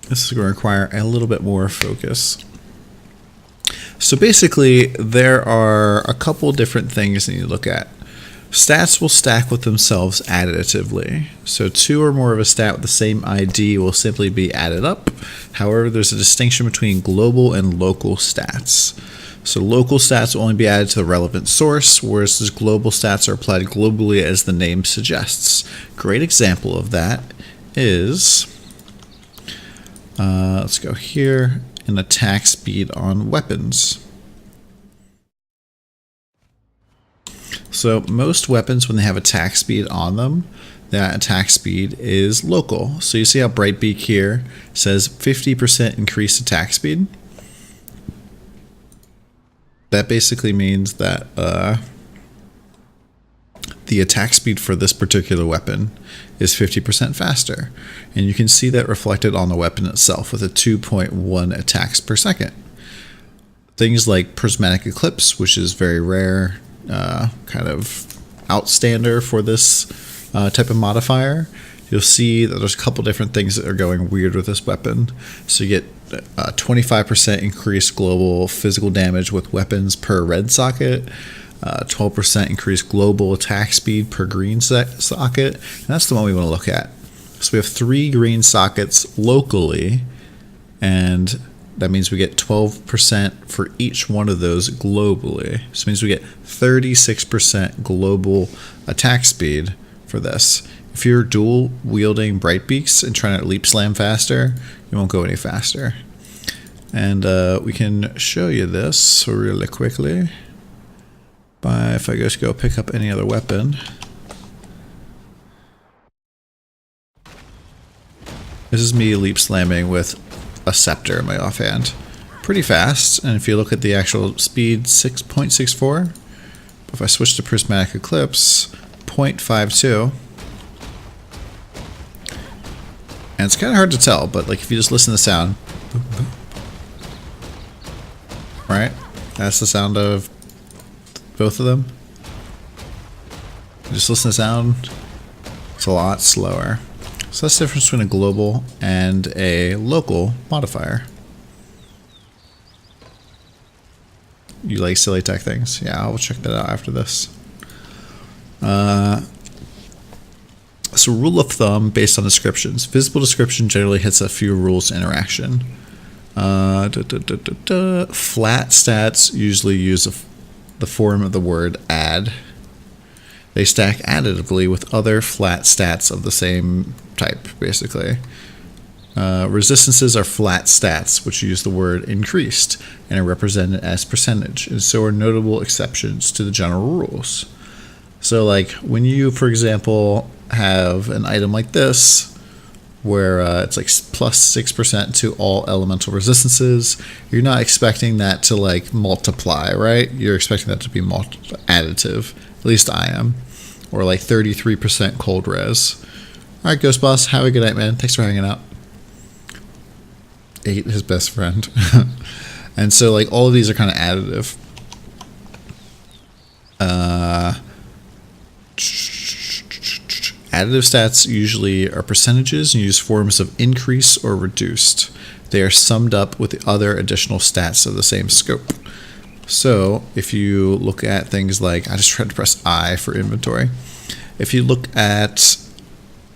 This is going to require a little bit more focus. So basically, there are a couple different things that you look at. Stats will stack with themselves additively. So 2 or more of a stat with the same ID will simply be added up. However, there's a distinction between global and local stats. So local stats will only be added to the relevant source, whereas these global stats are applied globally as the name suggests. Great example of that is, let's go here, an attack speed on weapons. So most weapons, when they have attack speed on them, that attack speed is local. So you see how Brightbeak here says 50% increased attack speed? That basically means that the attack speed for this particular weapon is 50% faster. And you can see that reflected on the weapon itself with a 2.1 attacks per second. Things like Prismatic Eclipse, which is very rare, kind of outstander for this type of modifier, you'll see that there's a couple different things that are going weird with this weapon. So you get 25% increased global physical damage with weapons per red socket, 12% increased global attack speed per green socket, and that's the one we want to look at. So we have 3 green sockets locally, and that means we get 12% for each one of those globally. So it means we get 36% global attack speed for this. If you're dual wielding Brightbeaks and trying to leap slam faster, you won't go any faster. And we can show you this really quickly by, if I just go pick up any other weapon. This is me leap slamming with a scepter in my offhand. Pretty fast, and if you look at the actual speed, 6.64. If I switch to Prismatic Eclipse, 0.52. And it's kind of hard to tell, but like if you just listen to the sound, right? That's the sound of both of them. Just listen to the sound. It's a lot slower. So that's the difference between a global and a local modifier. You like silly tech things? Yeah, I'll check that out after this. So rule of thumb based on descriptions. Visible description generally hits a few rules interaction. Flat stats usually use the form of the word add. They stack additively with other flat stats of the same type, basically. Resistances are flat stats, which use the word increased and are represented as percentage, and so are notable exceptions to the general rules. So like when you, for example, have an item like this, where it's like plus 6% to all elemental resistances, you're not expecting that to like multiply, right? You're expecting that to be additive. At least I am. Or like 33% cold res. Alright, Ghost Boss, have a good night, man. Thanks for hanging out. Ate his best friend. And so like all of these are kind of additive. Additive stats usually are percentages and use forms of increase or reduced. They are summed up with the other additional stats of the same scope. So if you look at things like, I just tried to press I for inventory. If you look at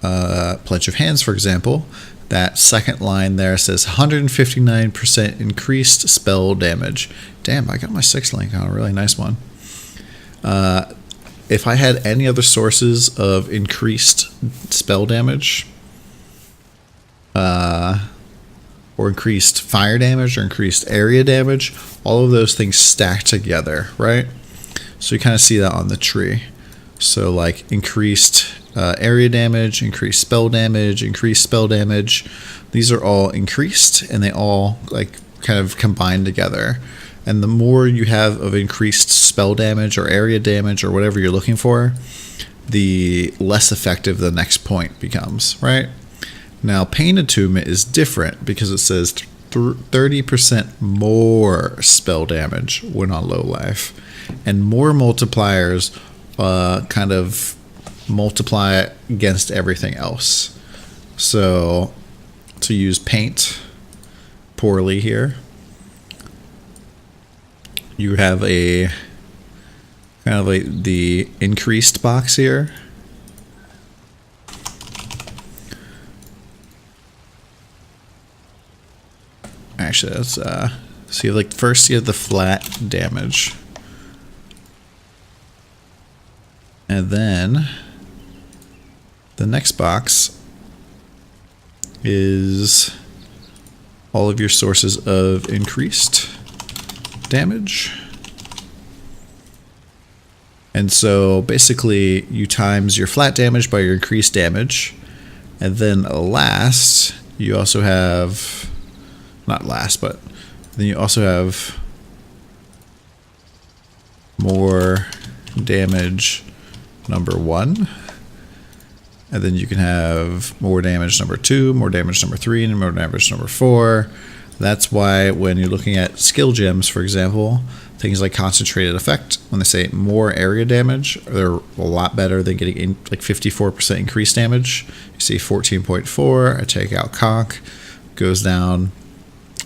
Pledge of Hands, for example, that second line there says 159% increased spell damage. Damn, I got my 6th link on a really nice one. If I had any other sources of increased spell damage, or increased fire damage, or increased area damage, all of those things stack together, right? So you kind of see that on the tree. So like increased area damage, increased spell damage, these are all increased, and they all like kind of combine together. And the more you have of increased spell damage or area damage or whatever you're looking for, the less effective the next point becomes, right? Now, Pain Attunement is different because it says 30% more spell damage when on low life. And more multipliers kind of multiply against everything else. So to use paint poorly here. You have a kind of like the increased box here. Actually, let's see. Like first, you have the flat damage, and then the next box is all of your sources of increased damage. And so basically you times your flat damage by your increased damage, and then last you also have, not last, but then you also have more damage number 1, and then you can have more damage number 2, more damage number 3, and more damage number 4. That's why when you're looking at skill gems, for example, things like concentrated effect, when they say more area damage, they're a lot better than getting like 54% increased damage. You see 14.4, I take out conk, goes down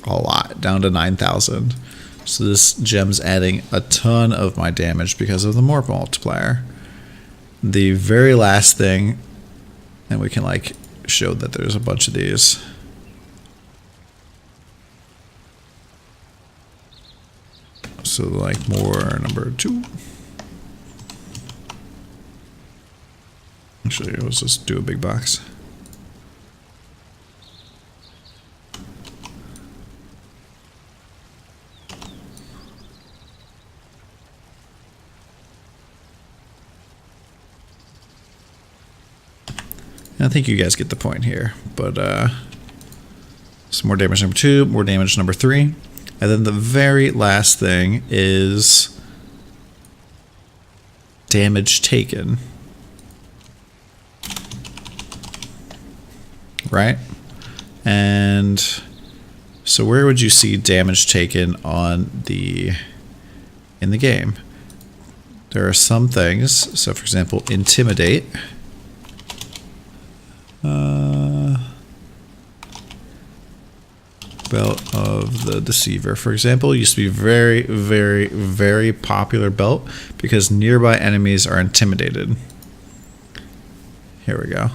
a lot, down to 9,000. So this gem's adding a ton of my damage because of the more multiplier. The very last thing, and we can like show that there's a bunch of these. So like more number 2. Actually, let's just do a big box. And I think you guys get the point here, but some more damage number 2, more damage number 3. And then the very last thing is damage taken. Right? And so where would you see damage taken on in the game? There are some things, so for example, Intimidate. Belt of the Deceiver, for example, used to be very, very, very popular belt because nearby enemies are intimidated. Here we go.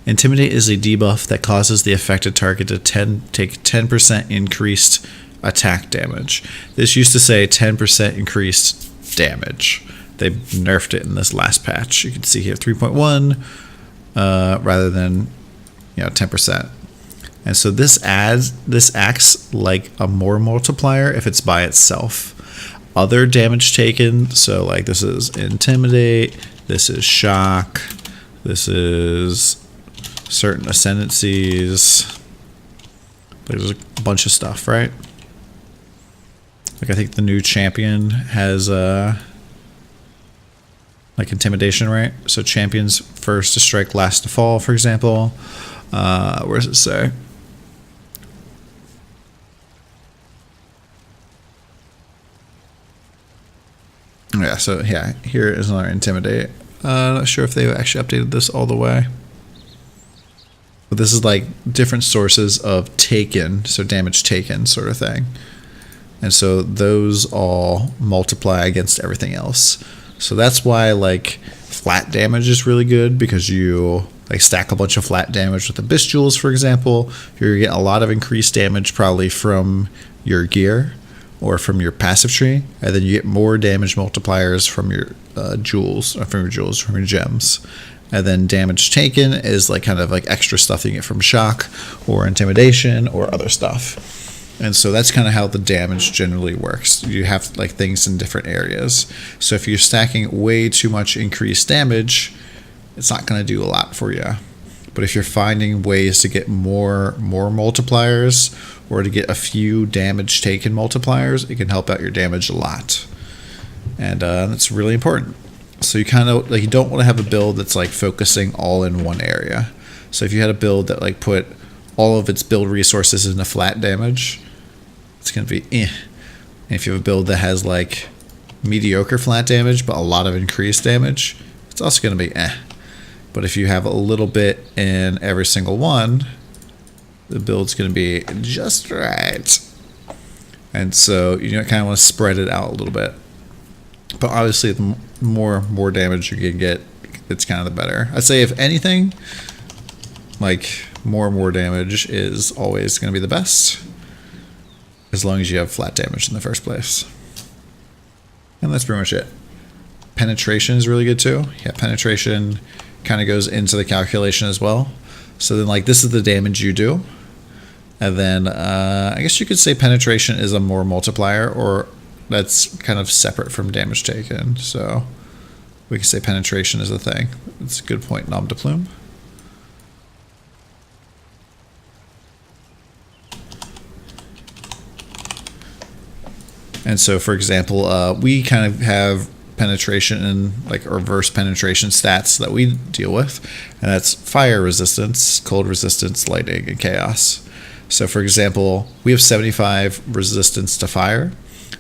Intimidate is a debuff that causes the affected target to take 10% increased attack damage. This used to say 10% increased damage. They nerfed it in this last patch. You can see here 3.1 rather than 10%. And so this acts like a more multiplier if it's by itself. Other damage taken, so like this is Intimidate, this is Shock, this is certain ascendancies. There's a bunch of stuff, right? Like I think the new champion has like Intimidation, right? So champions first to strike, last to fall, for example. Where does it say? Yeah, so yeah, here is another Intimidate. Not sure if they actually updated this all the way. But this is like different sources of taken, so damage taken sort of thing. And so those all multiply against everything else. So that's why like flat damage is really good, because you like stack a bunch of flat damage with Abyss Jewels, for example. You're getting a lot of increased damage probably from your gear or from your passive tree, and then you get more damage multipliers from your jewels, or from your gems. And then damage taken is like kind of like extra stuff you get from Shock or Intimidation or other stuff. And so that's kind of how the damage generally works. You have like things in different areas. So if you're stacking way too much increased damage, it's not going to do a lot for you. But if you're finding ways to get more multipliers, or to get a few damage taken multipliers, it can help out your damage a lot. And that's really important. So you kind of like, you don't want to have a build that's like focusing all in one area. So if you had a build that like put all of its build resources into flat damage, it's going to be eh. And if you have a build that has like mediocre flat damage but a lot of increased damage, it's also going to be eh. But if you have a little bit in every single one, the build's going to be just right. And so you kind of want to spread it out a little bit. But obviously, the more damage you can get, it's kind of the better. I'd say if anything, like more and more damage is always going to be the best, as long as you have flat damage in the first place. And that's pretty much it. Penetration is really good too. Yeah, penetration kind of goes into the calculation as well. So then, like, this is the damage you do. And then I guess you could say penetration is a more multiplier, or that's kind of separate from damage taken. So we can say penetration is a thing. It's a good point, Nom de Plume. And so, for example, we kind of have penetration and like reverse penetration stats that we deal with, and that's fire resistance, cold resistance, lightning, and chaos. So, for example, we have 75 resistance to fire.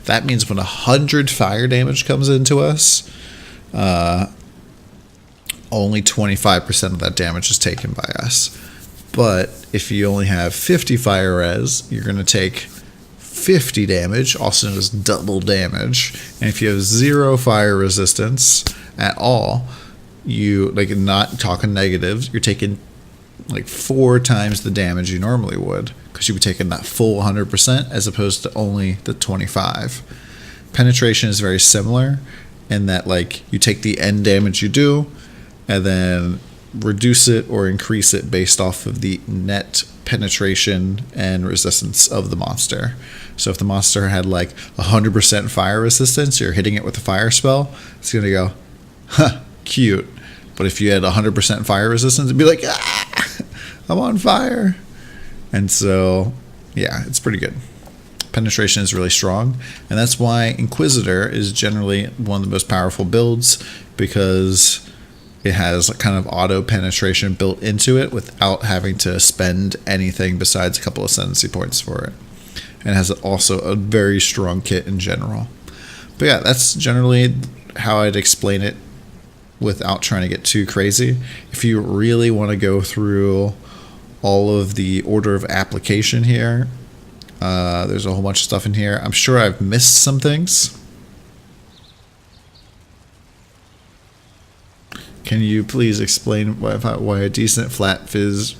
That means when 100 fire damage comes into us, only 25% of that damage is taken by us. But if you only have 50 fire res, you're going to take 50 damage, also known as double damage. And if you have 0 fire resistance at all, you, like, not talking negatives, you're taking like 4 times the damage you normally would, because you'd be taking that full 100% as opposed to only the 25. Penetration is very similar in that, like, you take the end damage you do and then reduce it or increase it based off of the net penetration and resistance of the monster. So if the monster had like 100% fire resistance, you're hitting it with a fire spell, it's going to go, huh, cute. But if you had 100% fire resistance, it'd be like, ah, I'm on fire. And so, yeah, it's pretty good. Penetration is really strong, and that's why Inquisitor is generally one of the most powerful builds, because it has kind of auto penetration built into it without having to spend anything besides a couple of ascendancy points for it. And has also a very strong kit in general. But yeah, that's generally how I'd explain it without trying to get too crazy. If you really want to go through all of the order of application here, there's a whole bunch of stuff in here. I'm sure I've missed some things. Can you please explain why a decent flat fizz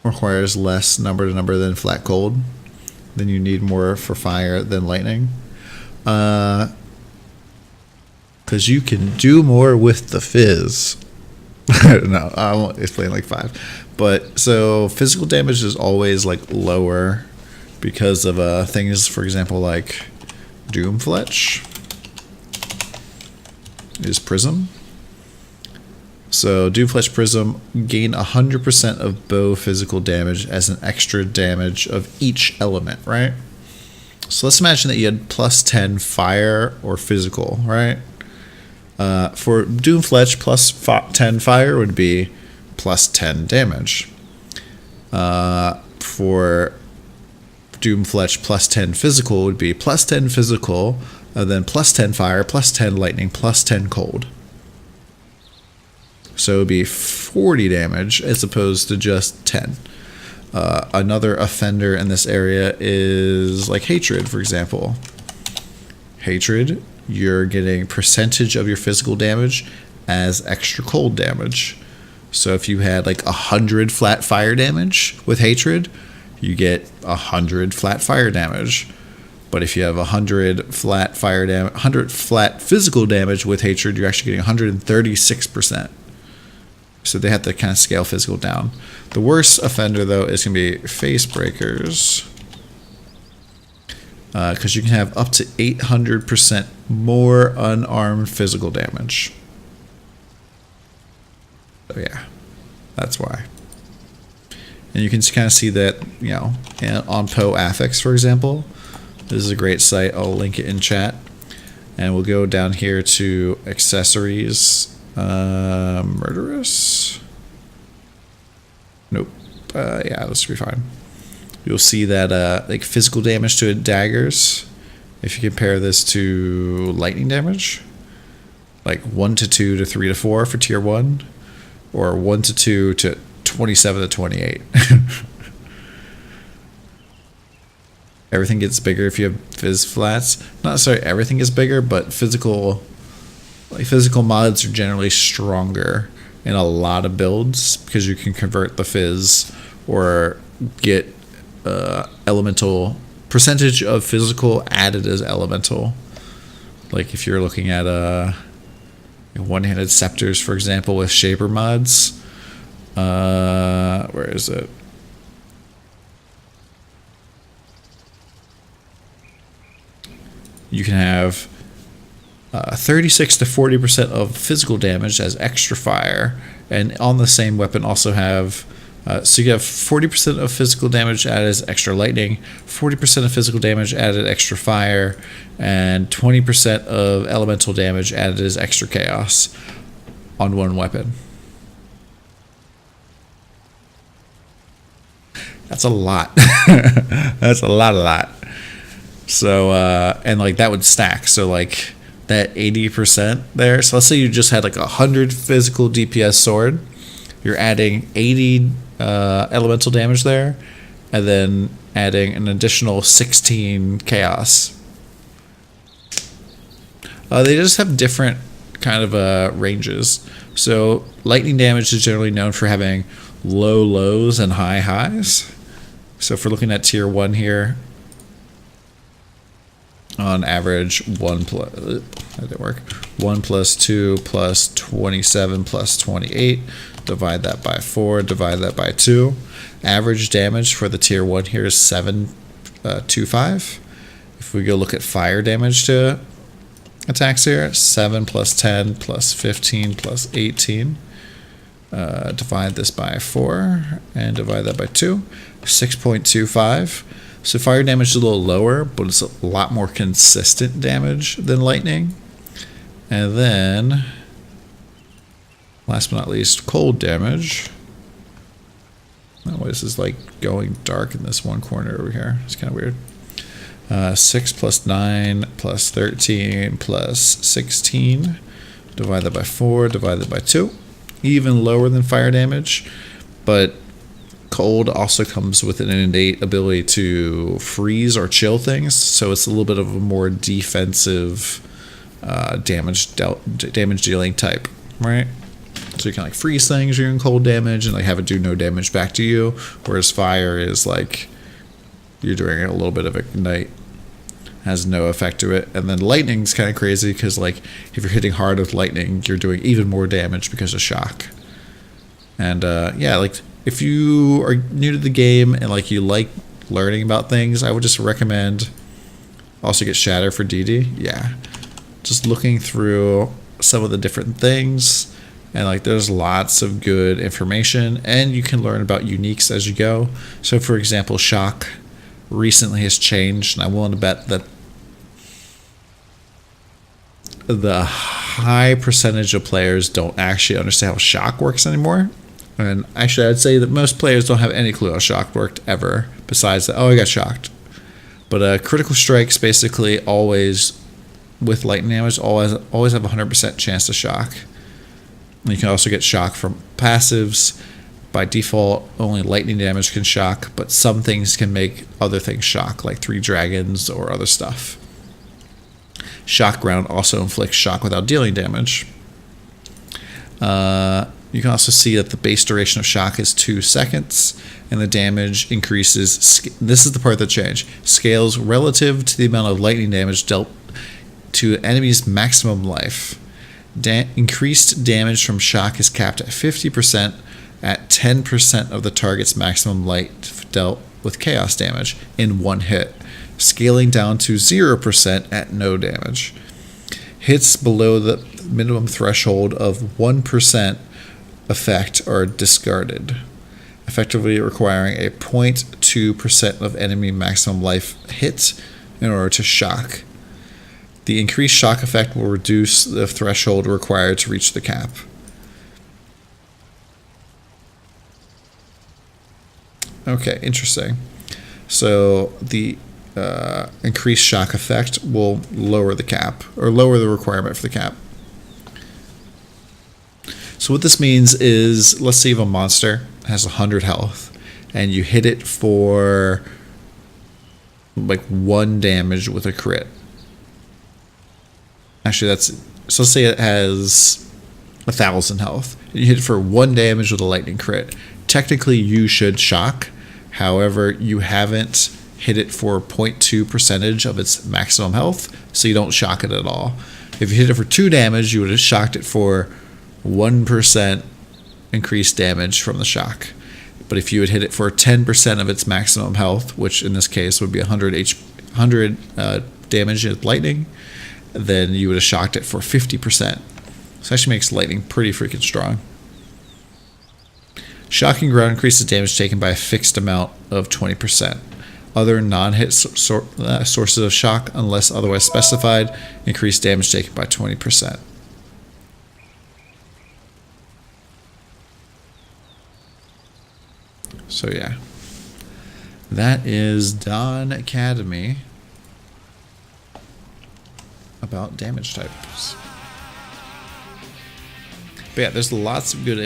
requires less number to number than flat cold? Then you need more for fire than lightning. Because you can do more with the fizz. I don't know. I won't explain like 5. But so physical damage is always like lower because of things, for example, like Doomfletch is Prism. So Doomfletch Prism gain 100% of bow physical damage as an extra damage of each element, right? So let's imagine that you had plus 10 fire or physical, right? For Doomfletch, plus 10 fire would be plus 10 damage. For Doomfletch, plus 10 physical would be plus 10 physical, then plus 10 fire, plus 10 lightning, plus 10 cold. So it would be 40 damage as opposed to just 10. Another offender in this area is like Hatred, for example. Hatred, you're getting percentage of your physical damage as extra cold damage. So if you had like 100 flat fire damage with Hatred, you get 100 flat fire damage. But if you have 100 flat fire damage, 100 flat physical damage with Hatred, you're actually getting 136%. So they have to kind of scale physical down. The worst offender, though, is going to be Face Breakers. Because you can have up to 800% more unarmed physical damage. So yeah, that's why. And you can kind of see that, you know, on PoE Affix, for example. This is a great site. I'll link it in chat. And we'll go down here to accessories. Murderous? Nope. Yeah, this should be fine. You'll see that like physical damage to daggers, if you compare this to lightning damage, like 1 to 2 to 3 to 4 for tier 1, or 1 to 2 to 27 to 28. Everything gets bigger if you have phys flats. Not necessarily everything gets bigger, but physical mods are generally stronger in a lot of builds because you can convert the phys or get elemental percentage of physical added as elemental. Like if you're looking at one-handed scepters, for example, with shaper mods. Where is it? You can have 36 to 40% of physical damage as extra fire, and on the same weapon also have so you have 40% of physical damage added as extra lightning, 40% of physical damage added extra fire, and 20% of elemental damage added as extra chaos on one weapon. That's a lot. That's a lot. So and like that would stack. So like that 80% there. So let's say you just had like 100 physical DPS sword. You're adding 80 elemental damage there, and then adding an additional 16 chaos. They just have different kind of ranges. So lightning damage is generally known for having low lows and high highs. So if we're looking at tier 1 here, on average 1 plus 2 plus 27 plus 28, divide that by 4, divide that by 2. Average damage for the tier 1 here is 725. If we go look at fire damage to attacks here, 7 plus 10 plus 15 plus 18. Divide this by 4 and divide that by 2, 6.25. So fire damage is a little lower, but it's a lot more consistent damage than lightning. And then, last but not least, cold damage. Oh, this is like going dark in this one corner over here. It's kind of weird. 6 plus 9 plus 13 plus 16. Divide that by 4, divide that by 2. Even lower than fire damage, but cold also comes with an innate ability to freeze or chill things, so it's a little bit of a more defensive damage dealing type, right? So you can like freeze things during cold damage and like have it do no damage back to you, whereas fire is like you're doing a little bit of ignite, has no effect to it. And then lightning's kind of crazy because like if you're hitting hard with lightning, you're doing even more damage because of shock. And yeah, like if you are new to the game and like you like learning about things, I would just recommend also get Shatter for DD. Yeah, just looking through some of the different things, and like there's lots of good information, and you can learn about uniques as you go. So for example, shock recently has changed, and I'm willing to bet that the high percentage of players don't actually understand how shock works anymore. And actually, I'd say that most players don't have any clue how shock worked ever, besides that, oh, I got shocked. But critical strikes basically always, with lightning damage, always have a 100% chance to shock. And you can also get shock from passives. By default, only lightning damage can shock, but some things can make other things shock, like 3 dragons or other stuff. Shock ground also inflicts shock without dealing damage. You can also see that the base duration of shock is 2 seconds, and the damage increases. This is the part that changed. Scales relative to the amount of lightning damage dealt to enemy's maximum life. Increased damage from shock is capped at 50% at 10% of the target's maximum light dealt with chaos damage in one hit, scaling down to 0% at no damage. Hits below the minimum threshold of 1% effect are discarded, effectively requiring a 0.2% of enemy maximum life hit in order to shock. The increased shock effect will reduce the threshold required to reach the cap. Okay, interesting. So the increased shock effect will lower the cap, or lower the requirement for the cap. So what this means is, let's say you have a monster has 100 health, and you hit it for like 1 damage with a crit. Actually, that's, so let's say it has 1,000 health. You hit it for 1 damage with a lightning crit. Technically, you should shock. However, you haven't hit it for 0.2 percentage of its maximum health, so you don't shock it at all. If you hit it for 2 damage, you would have shocked it for 1% increased damage from the shock. But if you would hit it for 10% of its maximum health, which in this case would be 100 damage with lightning, then you would have shocked it for 50%. So actually makes lightning pretty freaking strong. Shocking ground increases damage taken by a fixed amount of 20%. Other non-hit sources of shock, unless otherwise specified, increase damage taken by 20%. So yeah, that is Dawn Academy about damage types. But yeah, there's lots of good